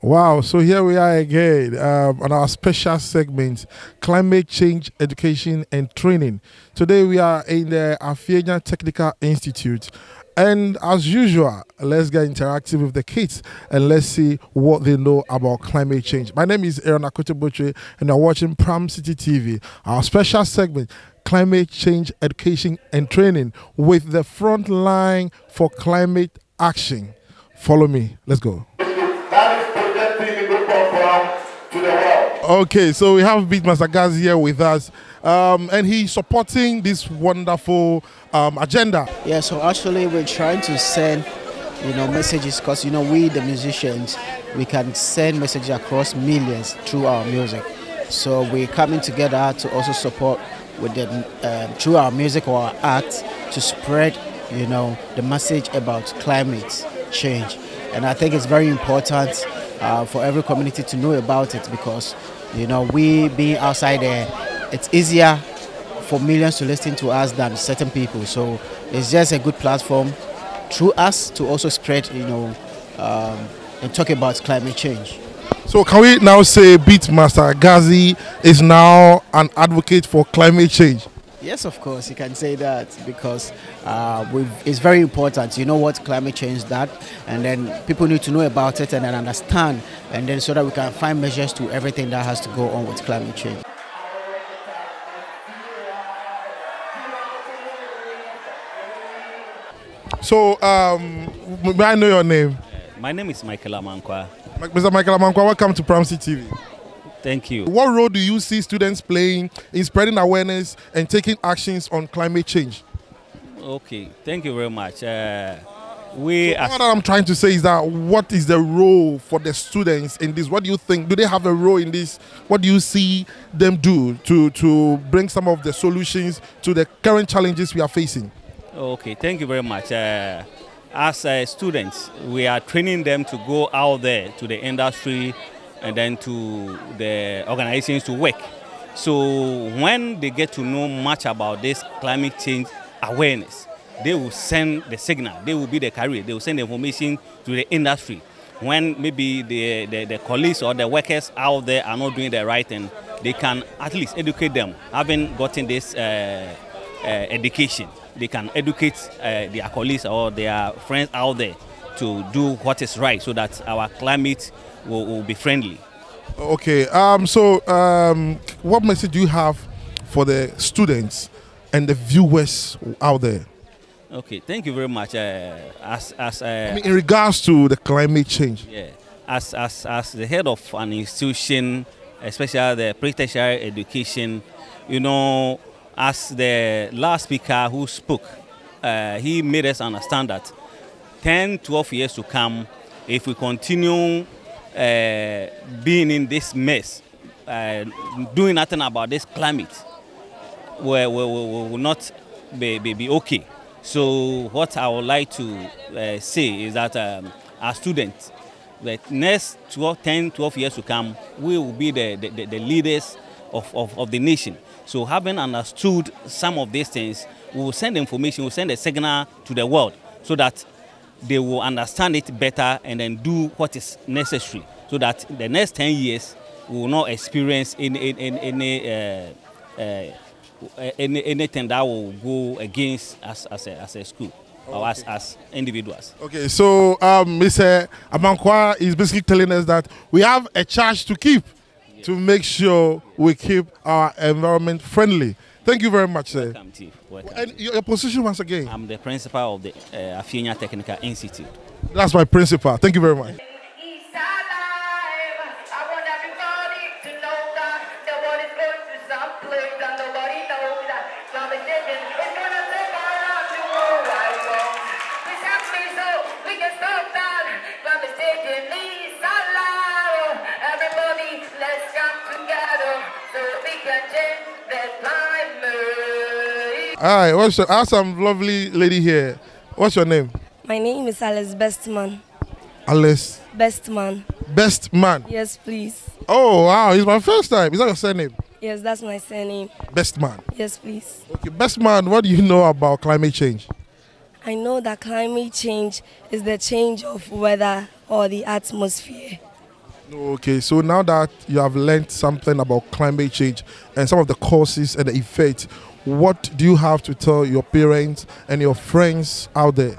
Wow, so here we are again on our special segment, Climate Change Education and Training. Today we are in the Afienya Technical Institute. And as usual, let's get interactive with the kids and let's see what they know about climate change. My name is Aaron Akotoboche and you're watching Pram City TV. Our special segment, Climate Change Education and Training with the Frontline for Climate Action. Follow me. Let's go. Okay, so we have Beatmaster Gaz here with us, and he's supporting this wonderful agenda. Yeah, so actually we're trying to send, messages because, we the musicians, we can send messages across millions through our music. So we're coming together to also support with them through our music or our art to spread, the message about climate change. And I think it's very important for every community to know about it because, we being outside there, it's easier for millions to listen to us than certain people. So it's just a good platform through us to also spread, and talk about climate change. So can we now say Beatmaster Gazi is now an advocate for climate change? Yes, of course, you can say that because it's very important. You know what climate change that, and then people need to know about it and then understand, and then so that we can find measures to everything that has to go on with climate change. So, may I know your name? My name is Michael Amankwa. Mr. Michael Amankwa, welcome to Pram City TV. Thank you. What role do you see students playing in spreading awareness and taking actions on climate change? Okay, thank you very much. What I'm trying to say is that what is the role for the students in this? What do you think? Do they have a role in this? What do you see them do to bring some of the solutions to the current challenges we are facing? Okay, thank you very much. As students, we are training them to go out there to the industry and then to the organizations to work. So when they get to know much about this climate change awareness, they will send the signal. They will be the carrier. They will send the information to the industry. When maybe the colleagues or the workers out there are not doing the right thing, they can at least educate them. Having gotten this education, they can educate their colleagues or their friends out there to do what is right so that our climate will be friendly. Okay, what message do you have for the students and the viewers out there? Okay, thank you very much. In regards to the climate change. Yeah, as the head of an institution, especially the pre-tertiary education, as the last speaker who spoke, he made us understand that 10, 12 years to come, if we continue being in this mess, doing nothing about this climate, we will not be okay. So what I would like to say is that our students, the next 10, 12 years to come, we will be the leaders of the nation. So having understood some of these things, we will send information, we will send a signal to the world so that they will understand it better and then do what is necessary so that the next 10 years we will not experience anything that will go against us as a school or as individuals. Okay, so Mr. Amankwa is basically telling us that we have a charge to keep to make sure we keep our environment friendly. Thank you very much, sir. Welcome, Chief. Welcome. And your position once again? I'm the principal of the Afienya Technical Institute. That's my principal. Thank you very much. All right, I have some lovely lady here. What's your name? My name is Alice Bestman. Alice? Bestman. Bestman? Yes, please. Oh, wow, it's my first time. Is that your surname? Yes, that's my surname. Bestman? Yes, please. Okay, Bestman, what do you know about climate change? I know that climate change is the change of weather or the atmosphere. Okay, so now that you have learned something about climate change and some of the causes and the effects, what do you have to tell your parents and your friends out there?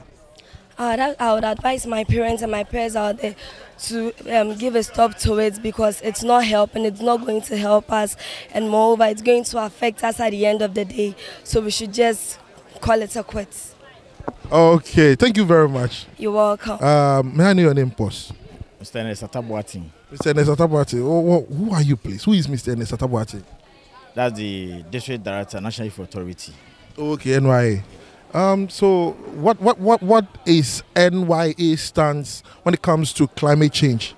I would advise my parents and my peers out there to give a stop to it because it's not helping, it's not going to help us, and moreover, it's going to affect us at the end of the day. So we should just call it a quits. Okay, thank you very much. You're welcome. May I know your name, boss? Mr. Ernest Atabuati. Mr. Ernest Atabuati. Who are you, please? Who is Mr. Ernest Atabuati? That's the District Director, National Youth Authority. Okay, NYA. So what is NYA stance when it comes to climate change?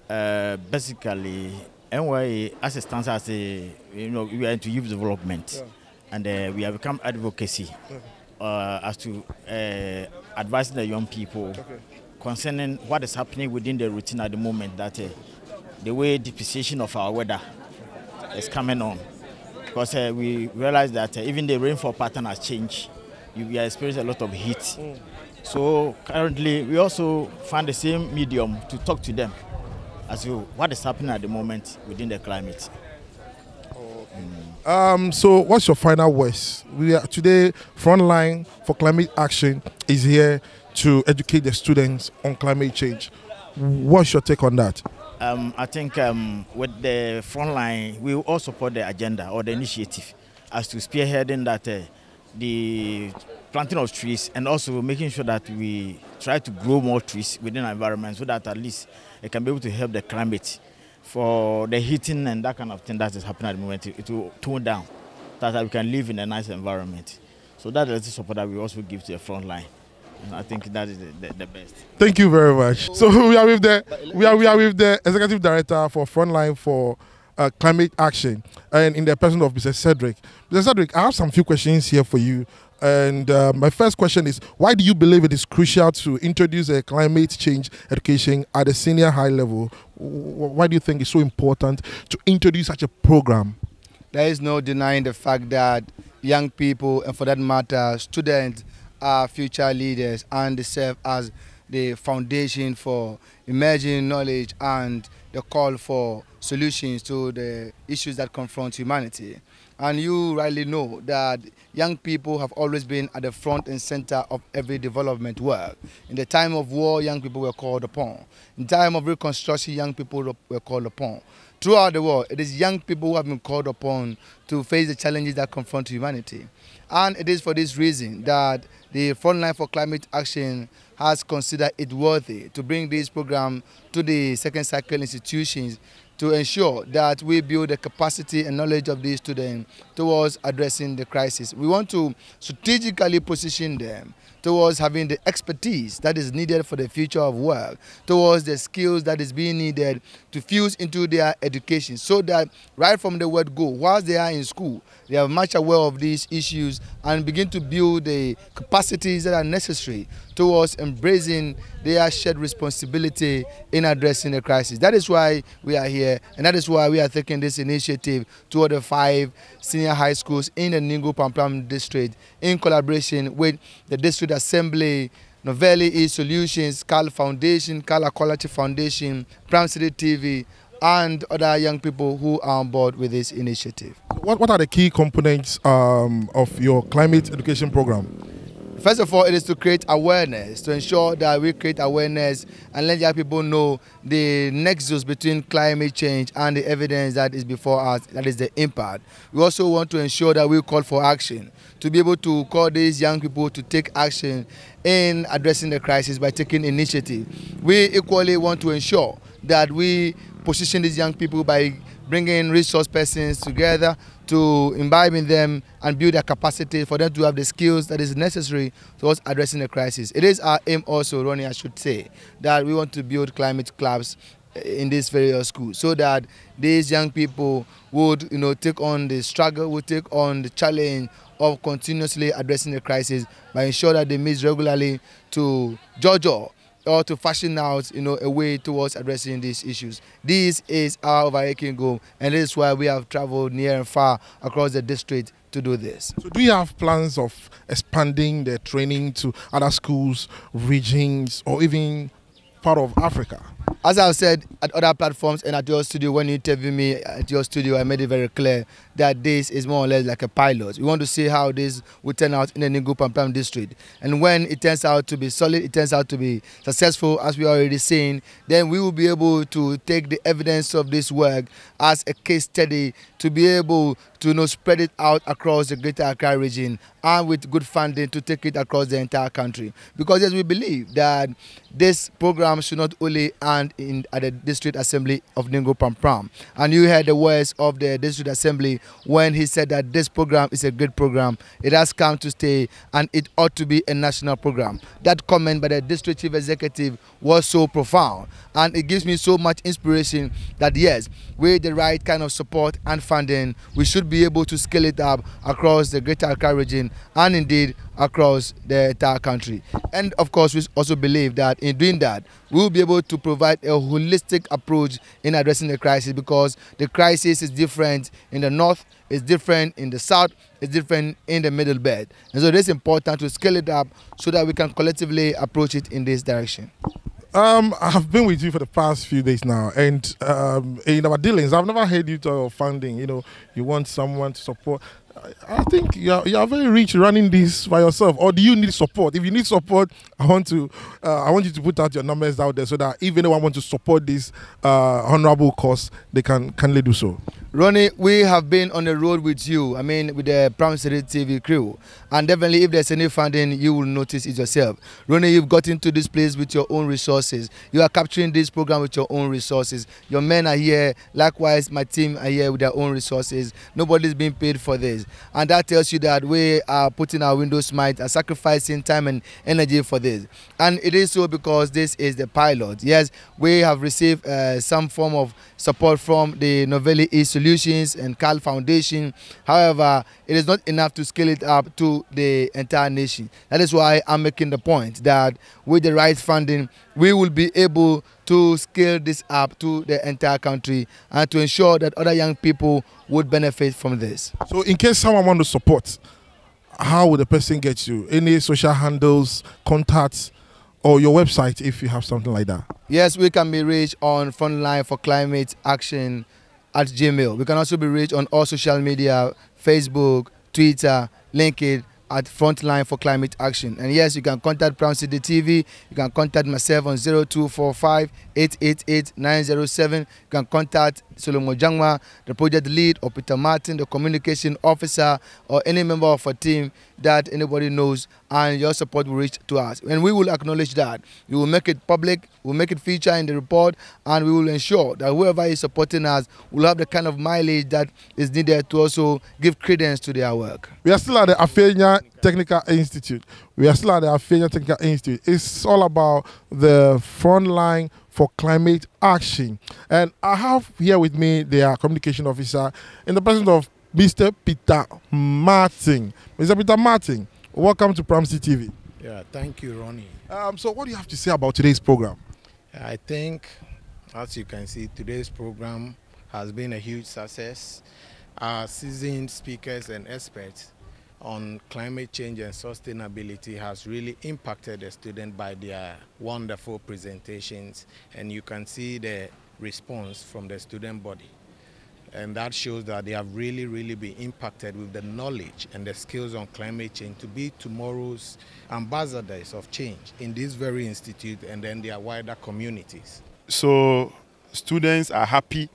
Basically, NYA as a stance as we are into youth development, and we have become advocacy as to advising the young people concerning what is happening within the routine at the moment. That the way depreciation of our weather is coming on, because we realize that even the rainfall pattern has changed. We are experiencing a lot of heat. So currently, we also find the same medium to talk to them as to what is happening at the moment within the climate. So what's your final words? We are today, Frontline for Climate Action is here to educate the students on climate change. What's your take on that? I think with the Frontline, we will all support the agenda or the initiative as to spearheading that the planting of trees, and also making sure that we try to grow more trees within our environment so that at least it can be able to help the climate for the heating and that kind of thing that is happening at the moment. It will tone down so that we can live in a nice environment. So that is the support that we also give to the Frontline. And I think that is the best. Thank you very much. So we are with the Executive Director for Frontline for Climate Action, and in the person of Mr. Cedric. Mr. Cedric, I have some few questions here for you. And my first question is, why do you believe it is crucial to introduce a climate change education at the senior high level? Why do you think it's so important to introduce such a program? There is no denying the fact that young people, and for that matter, students, are future leaders and they serve as the foundation for emerging knowledge and the call for solutions to the issues that confront humanity. And you rightly know that young people have always been at the front and center of every development work. In the time of war, young people were called upon. In time of reconstruction, young people were called upon. Throughout the world, it is young people who have been called upon to face the challenges that confront humanity. And it is for this reason that the Frontline for Climate Action has considered it worthy to bring this program to the second cycle institutions to ensure that we build the capacity and knowledge of these students towards addressing the crisis. We want to strategically position them towards having the expertise that is needed for the future of work, towards the skills that is being needed to fuse into their education, so that right from the word go, whilst they are in school, they are much aware of these issues and begin to build the capacities that are necessary towards embracing their shared responsibility in addressing the crisis. That is why we are here, and that is why we are taking this initiative toward the 5 senior high schools in the Ningo Pamplam district in collaboration with the District Assembly, Novelli E-Solutions, Cal Foundation, Cal Quality Foundation, Pram City TV, and other young people who are on board with this initiative. What are the key components of your climate education program? First of all, it is to create awareness, to ensure that we create awareness and let young people know the nexus between climate change and the evidence that is before us, that is the impact. We also want to ensure that we call for action, to be able to call these young people to take action in addressing the crisis by taking initiative. We equally want to ensure that we position these young people by bringing resource persons together to imbibe in them and build their capacity for them to have the skills that is necessary towards addressing the crisis. It is our aim also, Ronnie, I should say, that we want to build climate clubs in these various schools so that these young people would take on the struggle, would take on the challenge of continuously addressing the crisis by ensuring that they meet regularly to judge or to fashion out a way towards addressing these issues. This is our overarching goal, and this is why we have traveled near and far across the district to do this. So do you have plans of expanding the training to other schools, regions, or even part of Africa? As I've said at other platforms and at your studio, when you interview me at your studio, I made it very clear that this is more or less like a pilot. We want to see how this will turn out in the Ningo Pampam district. And when it turns out to be solid, it turns out to be successful, as we are already saying, then we will be able to take the evidence of this work as a case study to be able to spread it out across the Greater Accra region, and with good funding to take it across the entire country. Because yes, we believe that this program should not only end at the District Assembly of Ningo Pampam. And you heard the words of the District Assembly when he said that this program is a great program. It has come to stay and it ought to be a national program. That comment by the District Chief Executive was so profound, and it gives me so much inspiration that yes, with the right kind of support and funding, we should be able to scale it up across the Greater Accra region and indeed across the entire country. And of course, we also believe that in doing that, we will be able to provide a holistic approach in addressing the crisis, because the crisis is different in the north, it's different in the south, it's different in the middle belt. And so it is important to scale it up so that we can collectively approach it in this direction. I've been with you for the past few days now, and in our dealings, I've never heard you talk of funding. You want someone to support. I think you are very rich running this by yourself, or do you need support? If you need support, I want you to put out your numbers out there so that if anyone wants to support this honorable cause, they can kindly do so. Ronnie, we have been on the road with you, with the Prime City TV crew. And definitely, if there's any funding, you will notice it yourself. Ronnie, you've got into this place with your own resources. You are capturing this program with your own resources. Your men are here. Likewise, my team are here with their own resources. Nobody's being paid for this. And that tells you that we are putting our windows might and sacrificing time and energy for this. And it is so because this is the pilot. Yes, we have received some form of support from the Novelli East Solutions and Cal Foundation. However, it is not enough to scale it up to the entire nation. That is why I'm making the point that with the right funding, we will be able to scale this up to the entire country and to ensure that other young people would benefit from this. So in case someone wants to support, how would the person get you? Any social handles, contacts, or your website if you have something like that? Yes, we can be reached on Frontline for Climate Action at Gmail. We can also be reached on all social media, Facebook, Twitter, LinkedIn, at Frontline for Climate Action. And yes, you can contact Prime City TV. You can contact myself on 0245 888 907. You can contact Solomon Jangma, the project lead, or Peter Martin, the communication officer, or any member of a team that anybody knows, and your support will reach to us. And we will acknowledge that. We will make it public, we'll make it feature in the report, and we will ensure that whoever is supporting us will have the kind of mileage that is needed to also give credence to their work. We are still at the Afienya Technical Institute. It's all about the Frontline for Climate Action. And I have here with me their communication officer in the presence of Mr. Peter Martin. Mr. Peter Martin, welcome to Prime City TV. Yeah, thank you, Ronnie. So what do you have to say about today's program? I think, as you can see, today's program has been a huge success. Our seasoned speakers and experts on climate change and sustainability has really impacted the students by their wonderful presentations, and you can see the response from the student body. And that shows that they have really been impacted with the knowledge and the skills on climate change to be tomorrow's ambassadors of change in this very institute and then their wider communities. So students are happy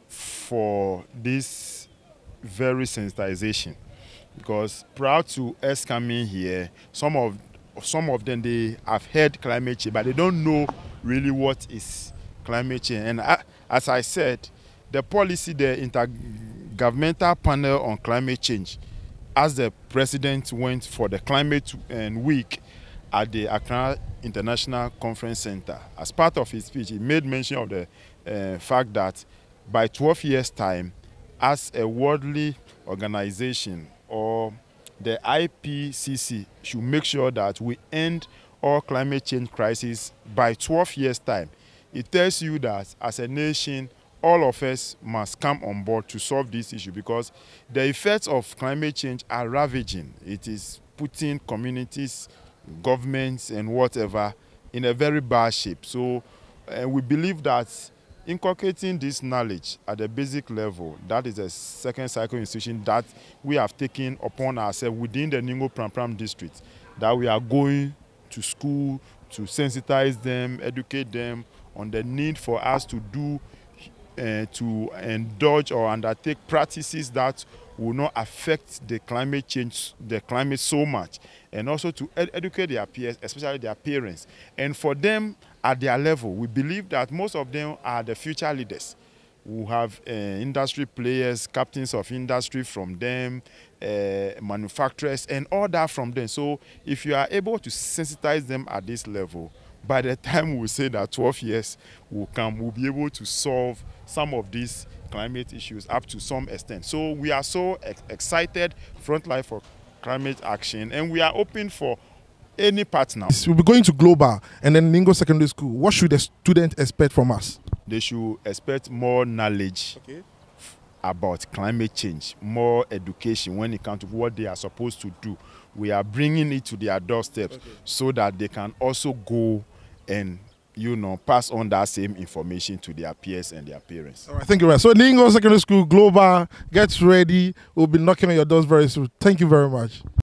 for this very sensitization, because prior to us coming here, some of them, they have heard climate change, but they don't know really what is climate change. And as I said, the policy, the intergovernmental panel on climate change, as the president went for the climate week at the Accra International Conference Center, as part of his speech, he made mention of the fact that by 12 years' time, as a worldly organization, or the IPCC should make sure that we end all climate change crises by 12 years' time. It tells you that as a nation, all of us must come on board to solve this issue, because the effects of climate change are ravaging. It is putting communities, governments, and whatever in a very bad shape. So And we believe that inculcating this knowledge at the basic level, that is a second cycle institution that we have taken upon ourselves within the Ningo Pram district, that we are going to school to sensitize them, educate them on the need for us to do, to indulge or undertake practices that will not affect the climate change, the climate so much, and also to educate their peers, especially their parents. And for them at their level, we believe that most of them are the future leaders. We have industry players, captains of industry from them, manufacturers, and all that from them. So if you are able to sensitize them at this level, by the time we say that 12 years will come, we'll be able to solve some of these climate issues up to some extent. So we are so excited, Frontline for climate action, and we are open for any partner. We'll be going to Global and then Ningo Secondary School. What should the student expect from us? They should expect more knowledge about climate change, more education when it comes to what they are supposed to do. We are bringing it to their doorsteps so that they can also go and, you know, pass on that same information to their peers and their parents. All right, thank you very much. So Ningo Secondary School Global, get ready. We'll be knocking on your doors very soon. Thank you very much.